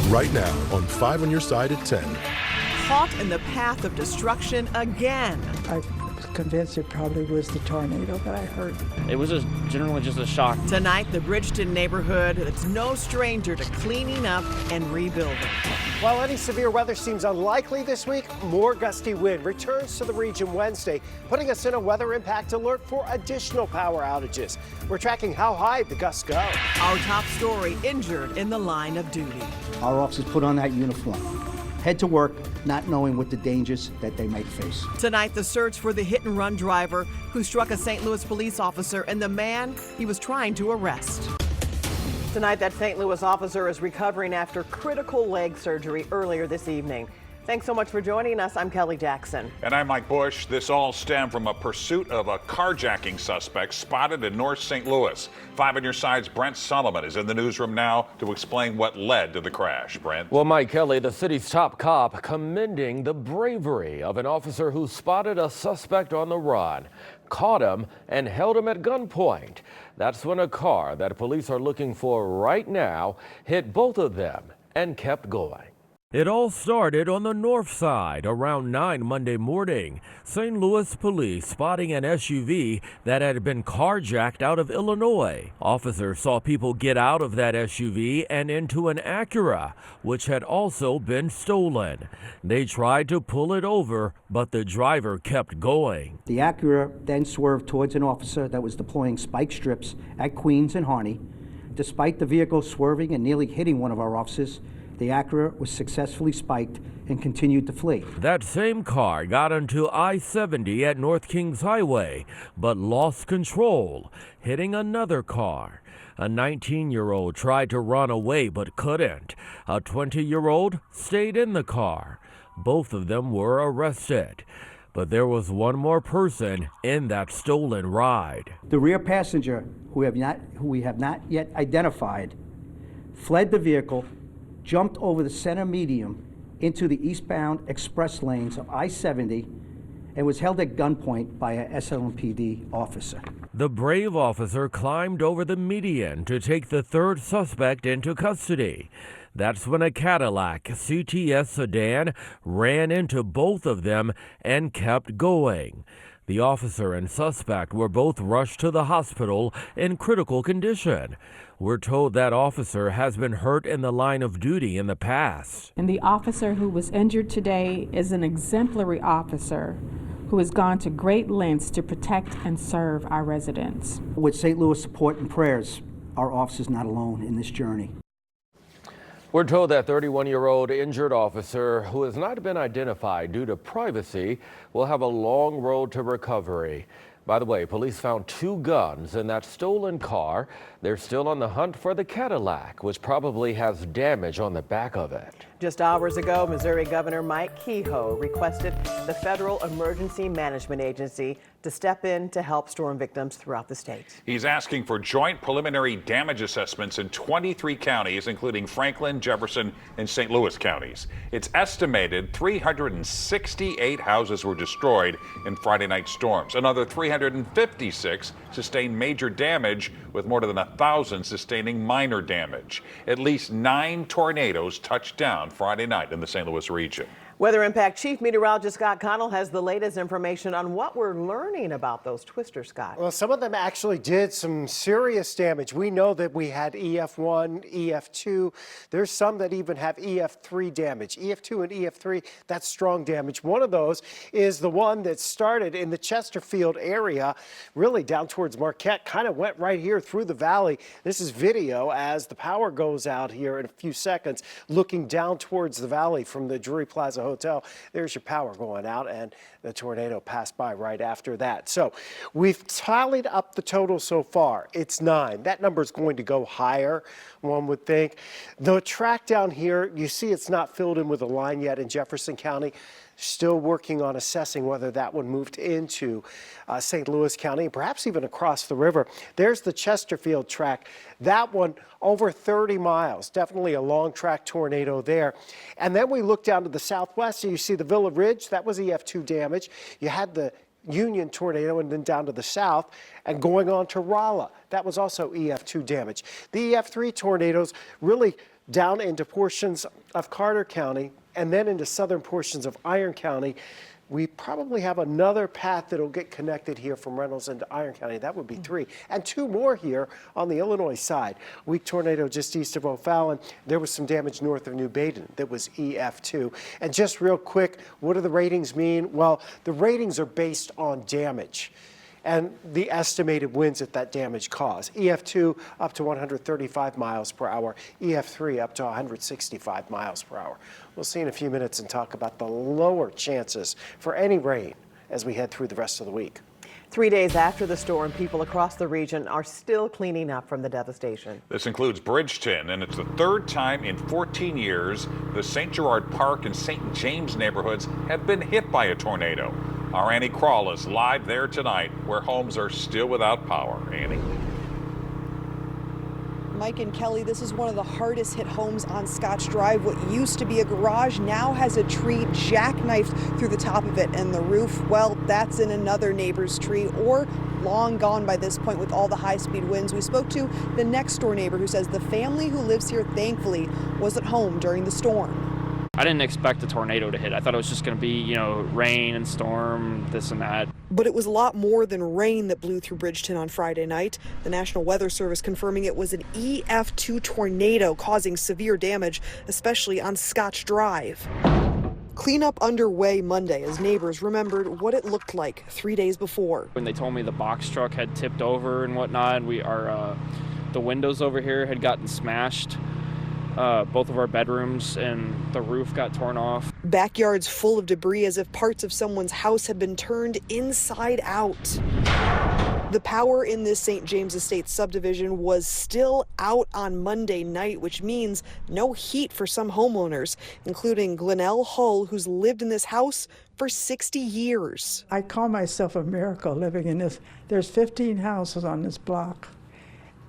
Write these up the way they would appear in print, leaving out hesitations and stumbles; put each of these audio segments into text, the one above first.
right now on 5 on your side at 10. Caught in the path of destruction again. I was convinced it probably was the tornado that I heard. It was generally just a shock. Tonight, the Bridgeton neighborhood that's no stranger to cleaning up and rebuilding. While any severe weather seems unlikely this week, more gusty wind returns to the region Wednesday, putting us in a weather impact alert for additional power outages. We're tracking how high the gusts go. Our top story, injured in the line of duty. Our officers put on that uniform, head to work, not knowing what the dangers that they might face. Tonight, the search for the hit-and-run driver who struck a St. Louis police officer and the man he was trying to arrest. Tonight, that St. Louis officer is recovering after critical leg surgery earlier this evening. Thanks so much for joining us. I'm Kelly Jackson. And I'm Mike Bush. This all stemmed from a pursuit of a carjacking suspect spotted in North St. Louis. 5 on your side's Brent Solomon is in the newsroom now to explain what led to the crash. Brent? Well, Mike Kelly, the city's top cop, commending the bravery of an officer who spotted a suspect on the run, caught him, and held him at gunpoint. That's when a car that police are looking for right now hit both of them and kept going. It all started on the north side around 9 Monday morning. St. Louis police spotting an SUV that had been carjacked out of Illinois. Officers saw people get out of that SUV and into an Acura, which had also been stolen. They tried to pull it over, but the driver kept going. The Acura then swerved towards an officer that was deploying spike strips at Queens and Harney. Despite the vehicle swerving and nearly hitting one of our officers, the Acura was successfully spiked and continued to flee. That same car got onto I-70 at North Kings Highway, but lost control, hitting another car. A 19-year-old tried to run away but couldn't. A 20-year-old stayed in the car. Both of them were arrested. But there was one more person in that stolen ride. The rear passenger, who we have not yet identified, fled the vehicle, jumped over the center median into the eastbound express lanes of I-70 and was held at gunpoint by a SLMPD officer. The brave officer climbed over the median to take the third suspect into custody. That's when a Cadillac CTS sedan ran into both of them and kept going. The officer and suspect were both rushed to the hospital in critical condition. We're told that officer has been hurt in the line of duty in the past. And the officer who was injured today is an exemplary officer who has gone to great lengths to protect and serve our residents. With St. Louis support and prayers, our officer's not alone in this journey. We're told that 31-year-old injured officer, who has not been identified due to privacy, will have a long road to recovery. By the way, police found 2 guns in that stolen car. They're still on the hunt for the Cadillac, which probably has damage on the back of it. Just hours ago, Missouri Governor Mike Kehoe requested the Federal Emergency Management Agency to step in to help storm victims throughout the state. He's asking for joint preliminary damage assessments in 23 counties, including Franklin, Jefferson, and St. Louis counties. It's estimated 368 houses were destroyed in Friday night storms. Another 356 sustained major damage, with more than 1,000 sustaining minor damage. At least 9 tornadoes touched down Friday night in the St. Louis region. Weather Impact Chief Meteorologist Scott Connell has the latest information on what we're learning about those twisters, Scott. Well, some of them actually did some serious damage. We know that we had EF1, EF2. There's some that even have EF3 damage. EF2 and EF3, that's strong damage. One of those is the one that started in the Chesterfield area, really down towards Marquette, kind of went right here through the valley. This is video as the power goes out here in a few seconds, looking down towards the valley from the Drury Plaza Hotel. There's your power going out, and the tornado passed by right after that. So we've tallied up the total so far. It's 9. That number is going to go higher, one would think. The track down here, you see it's not filled in with a line yet in Jefferson County. Still working on assessing whether that one moved into St. Louis County, and perhaps even across the river. There's the Chesterfield track. That one over 30 miles, definitely a long track tornado there. And then we look down to the southwest and you see the Villa Ridge. That was EF2 damage. You had the Union tornado, and then down to the south and going on to Rolla. That was also EF2 damage. The EF3 tornadoes really down into portions of Carter County and then into southern portions of Iron County. We probably have another path that'll get connected here from Reynolds into Iron County. That would be 3. And 2 more here on the Illinois side. Weak tornado just east of O'Fallon. There was some damage north of New Baden that was EF2. And just real quick, what do the ratings mean? Well, the ratings are based on damage and the estimated winds that damage caused. EF2 up to 135 miles per hour, EF3 up to 165 miles per hour. We'll see in a few minutes and talk about the lower chances for any rain as we head through the rest of the week. 3 days after the storm, people across the region are still cleaning up from the devastation. This includes Bridgeton, and it's the 3rd time in 14 years the St. Gerard Park and St. James neighborhoods have been hit by a tornado. Our Annie Krall is live there tonight, where homes are still without power. Annie? Mike and Kelly, this is one of the hardest hit homes on Scotch Drive. What used to be a garage now has a tree jackknifed through the top of it, and the roof, well, that's in another neighbor's tree, or long gone by this point with all the high-speed winds. We spoke to the next door neighbor who says the family who lives here thankfully was at home during the storm. I didn't expect a tornado to hit. I thought it was just going to be, rain and storm, this and that. But it was a lot more than rain that blew through Bridgeton on Friday night. The National Weather Service confirming it was an EF2 tornado causing severe damage, especially on Scotch Drive. Cleanup underway Monday as neighbors remembered what it looked like 3 days before. When they told me the box truck had tipped over and whatnot, the windows over here had gotten smashed. Both of our bedrooms, and the roof got torn off. Backyards full of debris as if parts of someone's house had been turned inside out. The power in this St. James Estates subdivision was still out on Monday night, which means no heat for some homeowners, including Glenelle Hull, who's lived in this house for 60 years. I call myself a miracle living in this. There's 15 houses on this block,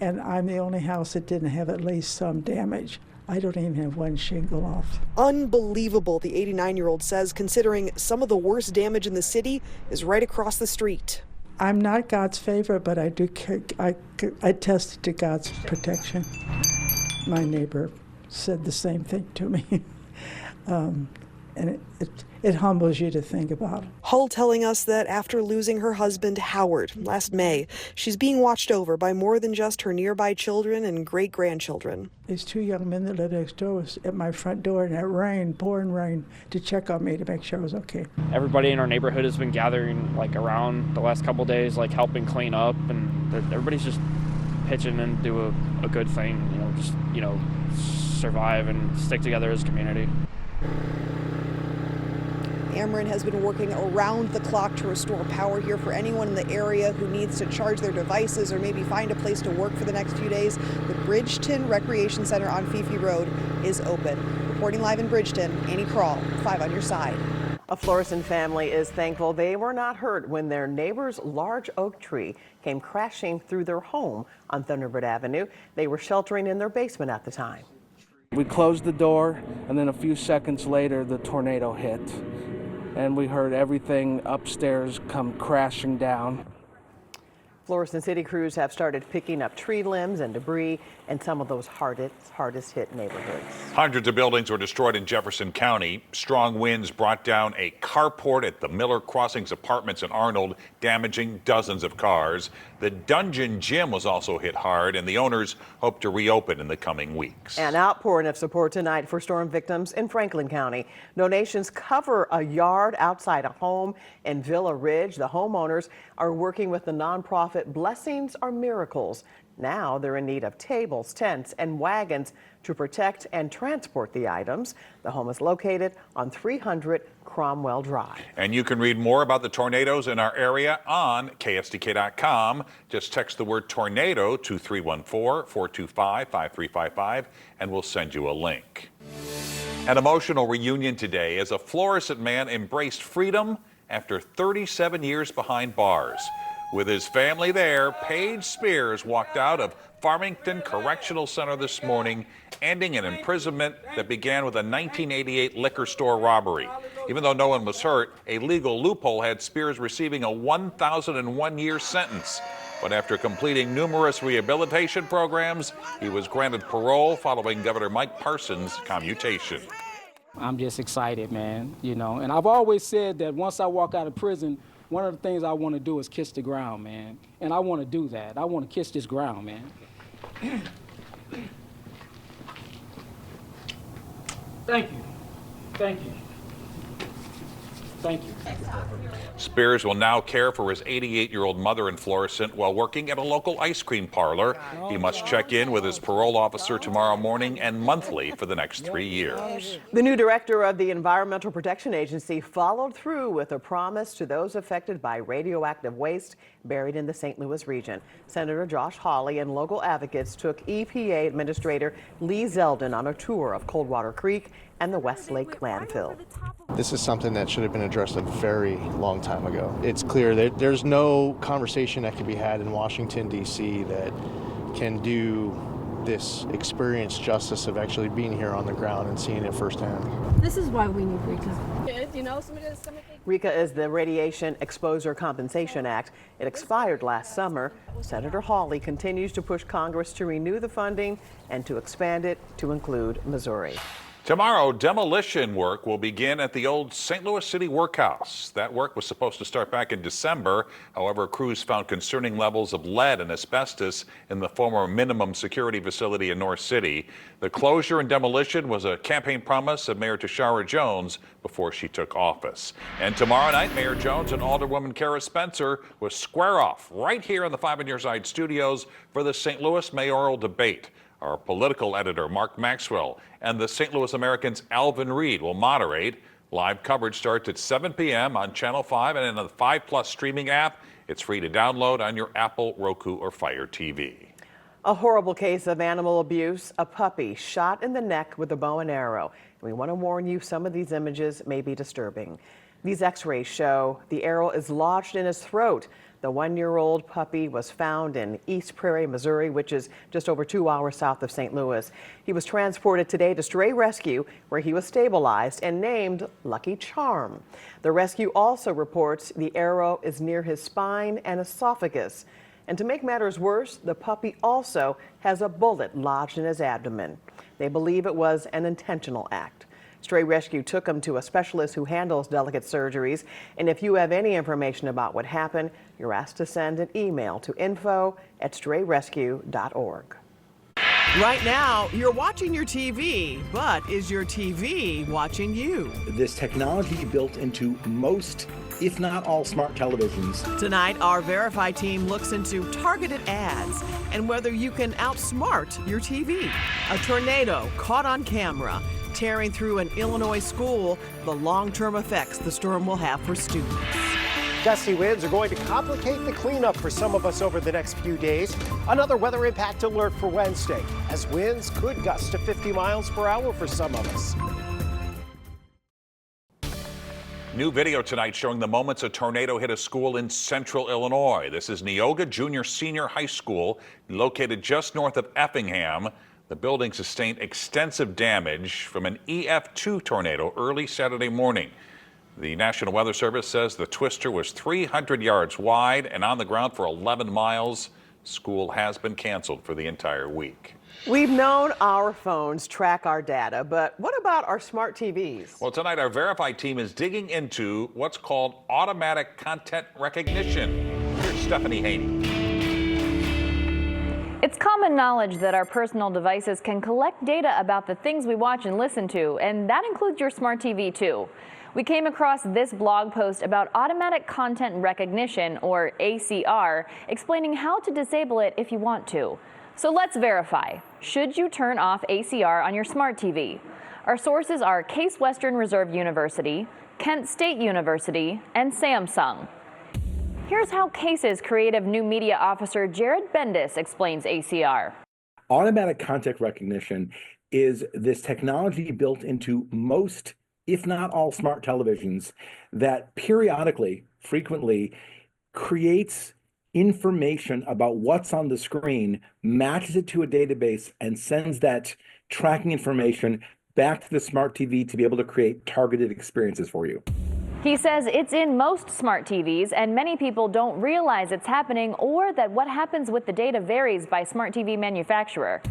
and I'm the only house that didn't have at least some damage. I don't even have one shingle off. Unbelievable, the 89-year-old says, considering some of the worst damage in the city is right across the street. I'm not God's favorite, but I do. I attested to God's protection. My neighbor said the same thing to me. And it humbles you to think about it. Hull telling us that after losing her husband, Howard, last May, she's being watched over by more than just her nearby children and great-grandchildren. These 2 young men that lived next door was at my front door in that rain, pouring rain, to check on me to make sure I was okay. Everybody in our neighborhood has been gathering around the last couple days, helping clean up, and everybody's just pitching in to do a good thing, survive and stick together as a community. Ameren has been working around the clock to restore power here for anyone in the area who needs to charge their devices or maybe find a place to work for the next few days. The Bridgeton Recreation Center on Fifi Road is open. Reporting live in Bridgeton, Annie Krall, 5 on your side. A Florissant family is thankful they were not hurt when their neighbor's large oak tree came crashing through their home on Thunderbird Avenue. They were sheltering in their basement at the time. We closed the door, and then a few seconds later, the tornado hit. And we heard everything upstairs come crashing down. Florissant City crews have started picking up tree limbs and debris in some of those hardest hit neighborhoods. Hundreds of buildings were destroyed in Jefferson County. Strong winds brought down a carport at the Miller Crossings Apartments in Arnold, damaging dozens of cars. The Dungeon Gym was also hit hard, and the owners hope to reopen in the coming weeks. An outpouring of support tonight for storm victims in Franklin County. Donations cover a yard outside a home in Villa Ridge. The homeowners are working with the nonprofit Blessings Are Miracles. Now they're in need of tables, tents, and wagons to protect and transport the items. The home is located on 300 Cromwell Drive. And you can read more about the tornadoes in our area on KSDK.com. Just text the word tornado to 314-425-5355 and we'll send you a link. An emotional reunion today as a Florissant man embraced freedom after 37 years behind bars. With his family there, Paige Spears walked out of Farmington Correctional Center this morning, ending an imprisonment that began with a 1988 liquor store robbery. Even though no one was hurt, a legal loophole had Spears receiving a 1,001-year sentence. But after completing numerous rehabilitation programs, he was granted parole following Governor Mike Parsons' commutation. I'm just excited, man, you know. And I've always said that once I walk out of prison, one of the things I want to do is kiss the ground, man. And I want to do that. I want to kiss this ground, man. Thank you. Thank you. Thank you. Spears will now care for his 88-year-old mother in Florissant while working at a local ice cream parlor. He must check in with his parole officer tomorrow morning and monthly for the next 3 years. The new director of the Environmental Protection Agency followed through with a promise to those affected by radioactive waste buried in the St. Louis region. Senator Josh Hawley and local advocates took EPA Administrator Lee Zeldin on a tour of Coldwater Creek and the Westlake landfill. This is something that should have been addressed a very long time ago. It's clear that there's no conversation that can be had in Washington, D.C. that can do this experience justice of actually being here on the ground and seeing it firsthand. This is why we need RECA. You know, RECA is the Radiation Exposure Compensation Act. It expired last summer. Senator Hawley continues to push Congress to renew the funding and to expand it to include Missouri. Tomorrow, demolition work will begin at the old St. Louis City Workhouse. That work was supposed to start back in December. However, crews found concerning levels of lead and asbestos in the former minimum security facility in North City. The closure and demolition was a campaign promise of Mayor Tashara Jones before she took office. And tomorrow night, Mayor Jones and Alderwoman Kara Spencer will square off right here in the 5 on Your Side studios for the St. Louis mayoral debate. Our political editor, Mark Maxwell, and the St. Louis American's Alvin Reed will moderate. Live coverage starts at 7 p.m. on Channel 5 and in the 5 Plus streaming app. It's free to download on your Apple, Roku, or Fire TV. A horrible case of animal abuse, a puppy shot in the neck with a bow and arrow. We want to warn you, some of these images may be disturbing. These x-rays show the arrow is lodged in his throat. The 1-year-old puppy was found in East Prairie, Missouri, which is just over 2 hours south of St. Louis. He was transported today to Stray Rescue, where he was stabilized and named Lucky Charm. The rescue also reports the arrow is near his spine and esophagus. And to make matters worse, the puppy also has a bullet lodged in his abdomen. They believe it was an intentional act. Stray Rescue took him to a specialist who handles delicate surgeries. And if you have any information about what happened, you're asked to send an email to info@strayrescue.org. Right now, you're watching your TV, but is your TV watching you? This technology built into most, if not all, smart televisions. Tonight, our Verify team looks into targeted ads and whether you can outsmart your TV. A tornado caught on camera tearing through an Illinois school, the long-term effects the storm will have for students. Gusty winds are going to complicate the cleanup for some of us over the next few days. Another weather impact alert for Wednesday, as winds could gust to 50 miles per hour for some of us. New video tonight showing the moments a tornado hit a school in central Illinois. This is Neoga Junior Senior High School, located just north of Effingham. The building sustained extensive damage from an EF2 tornado early Saturday morning. The National Weather Service says the twister was 300 yards wide and on the ground for 11 miles. School has been canceled for the entire week. We've known our phones track our data, but what about our smart TVs? Well, tonight our Verify team is digging into what's called automatic content recognition. Here's Stephanie Haney. It's common knowledge that our personal devices can collect data about the things we watch and listen to, and that includes your smart TV too. We came across this blog post about automatic content recognition, or ACR, explaining how to disable it if you want to. So let's verify. Should you turn off ACR on your smart TV? Our sources are Case Western Reserve University, Kent State University, and Samsung. Here's how Case's creative new media officer Jared Bendis explains ACR. Automatic content recognition is this technology built into most, if not all, smart televisions that periodically, frequently, creates information about what's on the screen, matches it to a database, and sends that tracking information back to the smart TV to be able to create targeted experiences for you. He says it's in most smart TVs, and many people don't realize it's happening or that what happens with the data varies by smart TV manufacturer.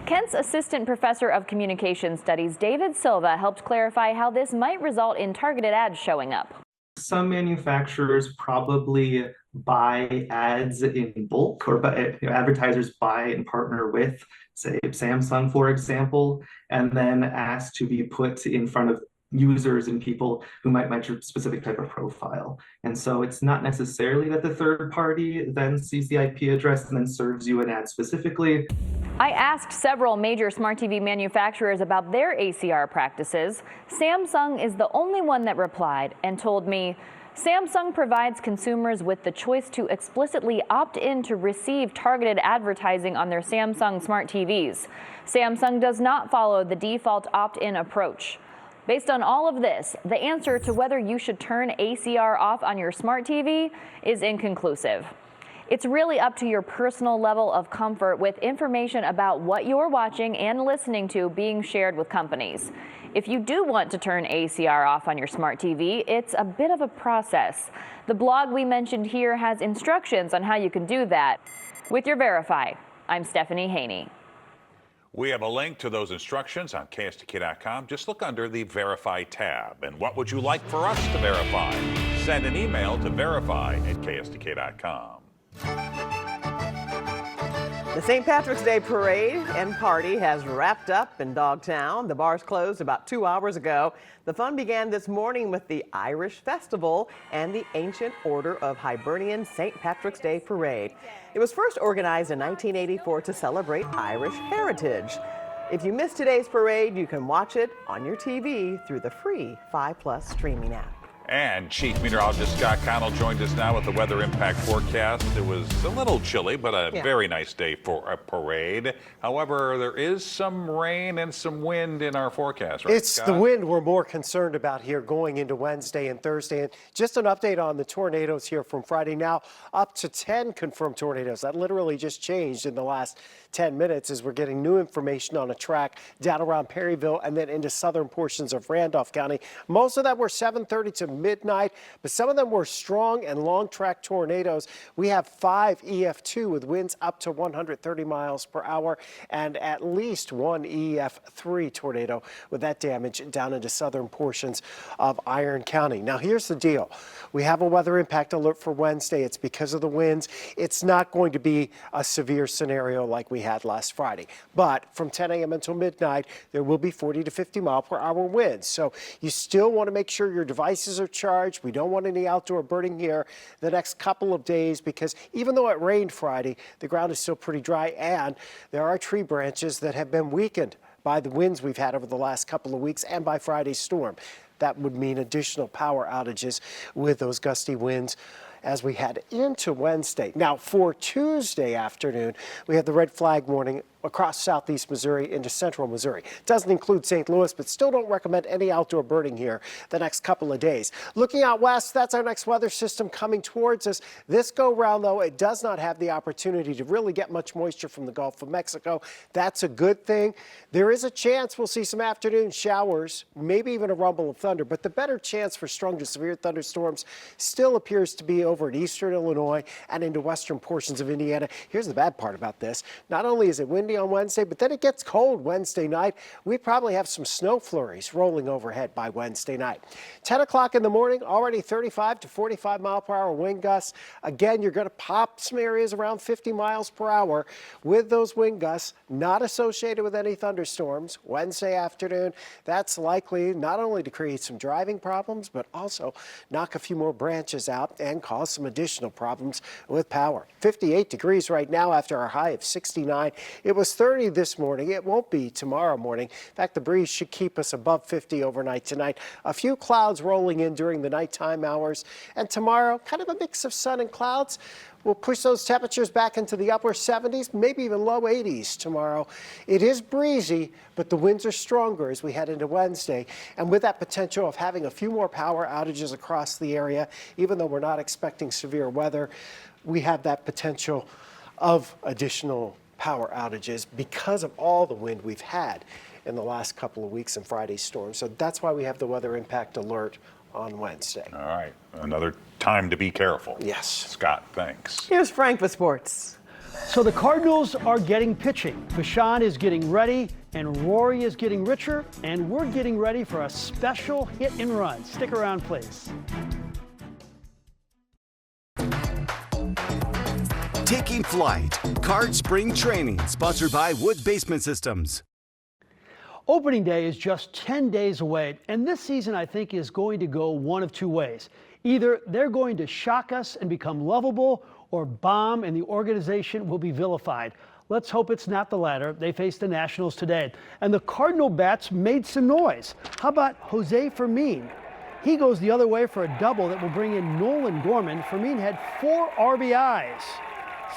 Kent's Assistant Professor of Communication Studies, David Silva, helped clarify how this might result in targeted ads showing up. Some manufacturers probably buy ads in bulk, or advertisers buy and partner with, say, Samsung, for example, and then ask to be put in front of users and people who might match a specific type of profile. And so it's not necessarily that the third party then sees the IP address and then serves you an ad specifically. I asked several major smart TV manufacturers about their ACR practices. Samsung is the only one that replied and told me, Samsung provides consumers with the choice to explicitly opt in to receive targeted advertising on their Samsung smart TVs. Samsung does not follow the default opt-in approach. Based on all of this, the answer to whether you should turn ACR off on your smart TV is inconclusive. It's really up to your personal level of comfort with information about what you're watching and listening to being shared with companies. If you do want to turn ACR off on your smart TV, it's a bit of a process. The blog we mentioned here has instructions on how you can do that. With your Verify, I'm Stephanie Haney. We have a link to those instructions on KSDK.com. Just look under the Verify tab. And what would you like for us to verify? Send an email to verify@KSDK.com. The St. Patrick's Day parade and party has wrapped up in Dogtown. The bars closed about 2 hours ago. The fun began this morning with the Irish Festival and the Ancient Order of Hibernian St. Patrick's Day Parade. It was first organized in 1984 to celebrate Irish heritage. If you missed today's parade, you can watch it on your TV through the free 5+ streaming app. And Chief Meteorologist Scott Connell joined us now with the weather impact forecast. It was a little chilly, but a very nice day for a parade. However, there is some rain and some wind in our forecast, right, It's Scott? the wind we're more concerned about here going into Wednesday and Thursday. And just an update on the tornadoes here from Friday. Now up to 10 confirmed tornadoes. That literally just changed in the last 10 minutes as we're getting new information on a track down around Perryville and then into southern portions of Randolph County. Most of them were 7:30 to midnight, but some of them were strong and long track tornadoes. We have 5 EF2 with winds up to 130 miles per hour and at least 1 EF3 tornado with that damage down into southern portions of Iron County. Now here's the deal. We have a weather impact alert for Wednesday. It's because of the winds. It's not going to be a severe scenario like we had last Friday, but from 10 a.m. until midnight, there will be 40 to 50 mile per hour winds. So you still want to make sure your devices are charged. We don't want any outdoor birding here the next couple of days because even though it rained Friday, the ground is still pretty dry and there are tree branches that have been weakened by the winds we've had over the last couple of weeks and by Friday's storm. That would mean additional power outages with those gusty winds as we head into Wednesday. Now for Tuesday afternoon, we have the red flag warning across southeast Missouri into central Missouri. Doesn't include St. Louis, but still don't recommend any outdoor birding here the next couple of days. Looking out west, that's our next weather system coming towards us. This go round, though, it does not have the opportunity to really get much moisture from the Gulf of Mexico. That's a good thing. There is a chance we'll see some afternoon showers, maybe even a rumble of thunder, but the better chance for strong to severe thunderstorms still appears to be over in eastern Illinois and into western portions of Indiana. Here's the bad part about this. Not only is it windy on Wednesday, but then it gets cold Wednesday night. We probably have some snow flurries rolling overhead by Wednesday night. 10 o'clock in the morning, already 35 to 45 mile per hour wind gusts. Again, you're going to pop some areas around 50 miles per hour with those wind gusts, not associated with any thunderstorms. Wednesday afternoon, that's likely not only to create some driving problems, but also knock a few more branches out and cause some additional problems with power. 58 degrees right now after our high of 69. It was 30 this morning. It won't be tomorrow morning. In fact, the breeze should keep us above 50 overnight tonight. A few clouds rolling in during the nighttime hours. And tomorrow, kind of a mix of sun and clouds. We'll push those temperatures back into the upper 70s, maybe even low 80s tomorrow. It is breezy, but the winds are stronger as we head into Wednesday. And with that potential of having a few more power outages across the area, even though we're not expecting severe weather, we have that potential of additional power outages because of all the wind we've had in the last couple of weeks and Friday's storm. So that's why we have the weather impact alert on Wednesday. All right, another time to be careful. Yes. Scott, thanks. Here's Frank with sports. So the Cardinals are getting pitching. Vashon is getting ready, and Rory is getting richer, and we're getting ready for a special hit and run. Stick around, please. Taking flight. Card Spring Training, sponsored by Wood Basement Systems. Opening day is just 10 days away, and this season I think is going to go one of two ways. Either they're going to shock us and become lovable, or bomb and the organization will be vilified. Let's hope it's not the latter. They face the Nationals today, and the Cardinal bats made some noise. How about Jose Fermin? He goes the other way for a double that will bring in Nolan Gorman. Fermin had 4 RBIs.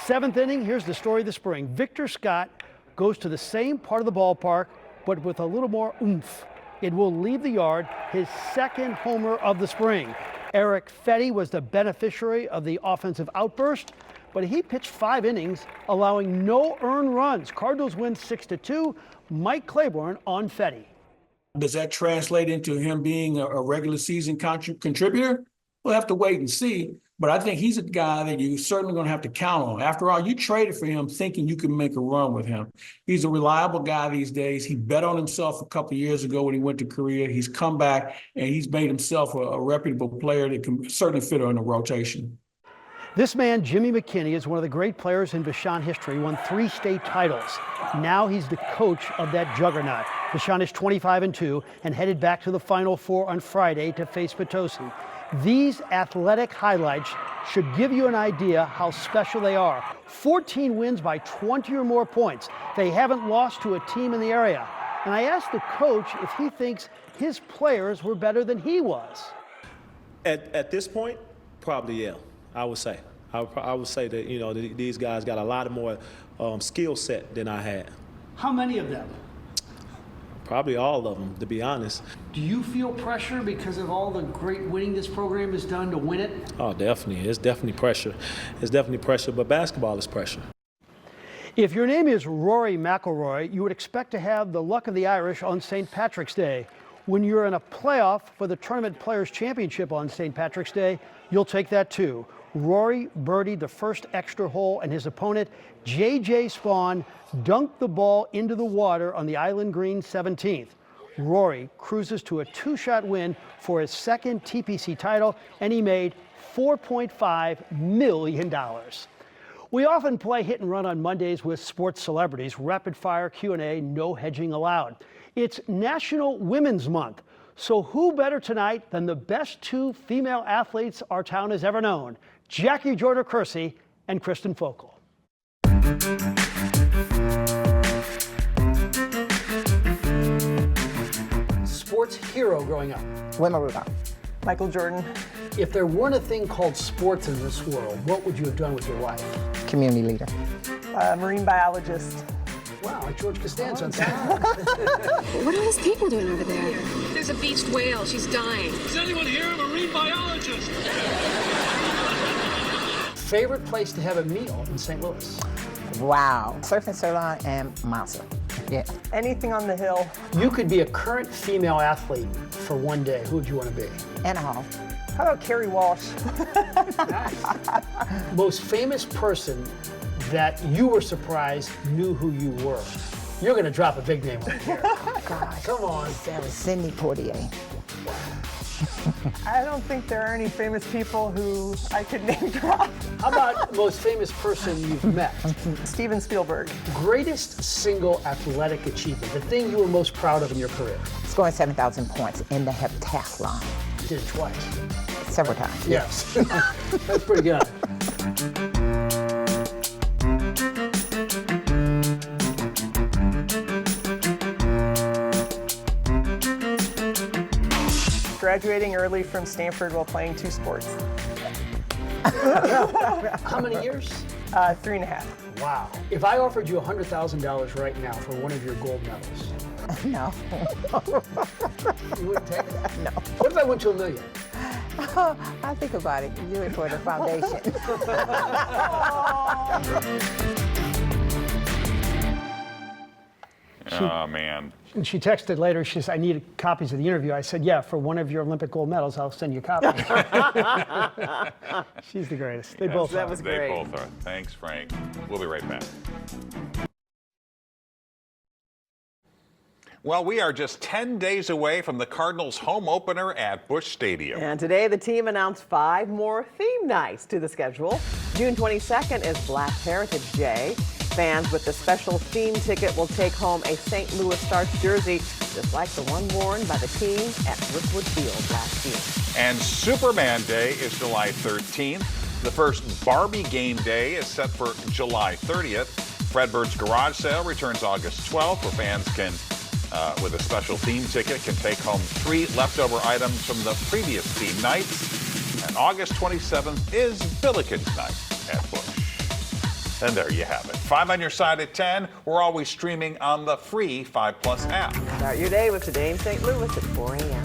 7th inning, here's the story of the spring. Victor Scott goes to the same part of the ballpark, but with a little more oomph. It will leave the yard, his 2nd homer of the spring. Eric Fetty was the beneficiary of the offensive outburst, but he pitched 5 innings, allowing no earned runs. Cardinals win 6-2. Mike Claiborne on Fetty. Does that translate into him being a regular season contributor? We'll have to wait and see. But I think he's a guy that you're certainly going to have to count on. After all, you traded for him thinking you can make a run with him. He's a reliable guy these days. He bet on himself a couple of years ago when he went to Korea. He's come back, and he's made himself a reputable player that can certainly fit in a rotation. This man, Jimmy McKinney, is one of the great players in Vashon history. He won 3 state titles. Now he's the coach of that juggernaut. Vashon is 25-2 and headed back to the Final Four on Friday to face Potosi. These athletic highlights should give you an idea how special they are. 14 wins by 20 or more points. They haven't lost to a team in the area. And I asked the coach if he thinks his players were better than he was. At this point, probably, yeah, I would say. I would say that, you know, these guys got a lot more skill set than I had. How many of them? Probably all of them, to be honest. Do you feel pressure because of all the great winning this program has done to win it? Oh, definitely. It's definitely pressure. It's definitely pressure, but basketball is pressure. If your name is Rory McIlroy, you would expect to have the luck of the Irish on St. Patrick's Day. When you're in a playoff for the Tournament Players Championship on St. Patrick's Day, you'll take that too. Rory birdied the first extra hole, and his opponent, J.J. Spawn, dunked the ball into the water on the Island Green 17th. Rory cruises to a 2-shot win for his 2nd TPC title, and he made $4.5 million. We often play hit and run on Mondays with sports celebrities, rapid fire Q&A, no hedging allowed. It's National Women's Month, so who better tonight than the best 2 female athletes our town has ever known, Jackie Joyner-Kersee and Kristen Focal. Sports hero growing up? Wilma Rudolph. Michael Jordan. If there weren't a thing called sports in this world, what would you have done with your life? Community leader. Marine biologist. Wow, like George Costanza. What are those people doing over there? There's a beached whale. She's dying. Is anyone here a marine biologist? Favorite place to have a meal in St. Louis? Wow. Surf and Sirloin and Monster. Yeah. Anything on the hill. You could be a current female athlete for one day. Who would you want to be? Anna Hall. How about Carrie Walsh? Most famous person that you were surprised knew who you were. You're going to drop a big name right here. Gosh. Come on. That was Sidney Poitier. I don't think there are any famous people who I could name drop. How about most famous person you've met? Steven Spielberg. Greatest single athletic achievement, the thing you were most proud of in your career? Scoring 7,000 points in the heptathlon. You did it twice. Several times. Yes. That's pretty good. Graduating early from Stanford while playing 2 sports. How many years? 3.5. Wow. If I offered you $100,000 right now for one of your gold medals, No. you wouldn't take it? No. What if I went to $1 million? I'll think about it. Do it for the foundation. Oh, man. And she texted later, she said, I need copies of the interview. I said, yeah, for one of your Olympic gold medals, I'll send you a copy. She's the greatest. They both That are. was They great. both are. Thanks, Frank. We'll be right back. Well, we are just 10 days away from the Cardinals' home opener at Busch Stadium. And today the team announced 5 more theme nights to the schedule. June 22nd is Black Heritage Day. Fans with the special theme ticket will take home a St. Louis Stars jersey, just like the one worn by the team at Brookwood Field last year. And Superman Day is July 13th. The first Barbie game day is set for July 30th. Fredbird's Garage Sale returns August 12th, where fans can with a special theme ticket, can take home 3 leftover items from the previous theme nights. And August 27th is Billikens Night at Busch. And there you have it. 5 on your side at 10. We're always streaming on the free 5 Plus app. Start your day with Today in St. Louis at 4 a.m.